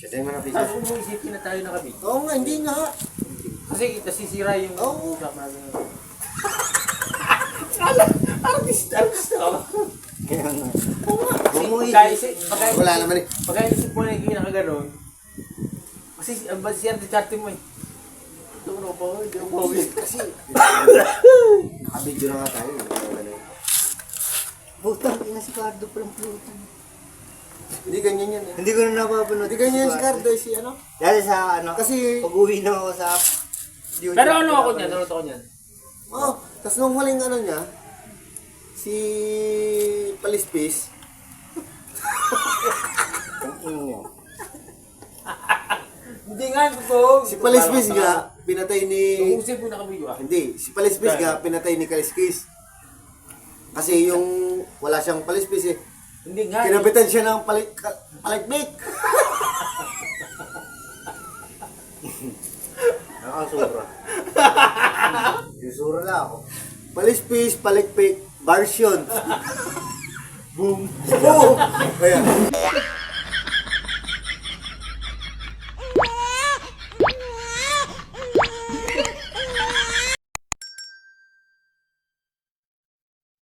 Kasi mo na Sabi mo isipin na tayo nakabit. Oo nga, hindi nga. Kasi nasisira yung... Oo. Artist ako. Kaya nga. Kasi Wala naman eh. pagkaisip mo na yung kinakaganon, kasi ang basi yan, charte mo eh. Ito mo pa, hindi ako pawis. Kasi, nakabidyo na nga tayo. Butang, ina si Cardo palang pulutan. Hindi ganyan yan eh. Hindi ko na napapanood. Hindi ganyan si Cardo si ano. Dahil sa ano, Kasi, pag-uwi na ako sa YouTube. Pero ano ako niyan, ano ako niyan? oh, tas nung huling ano niya, si Palispis, Hindi nga, totoo. si Palispis nga, pinatay ni... Kung sino po nakabidyo ah. Hindi, si Palispis nga, pinatay ni Kaliskis. Kasi yung wala siyang Palispis eh. Hindi nga. Kinabitan siya ng palikmik. Nakasura. Susura lang ako. Palispis, palikpik, version. Boom. Oo! Kaya,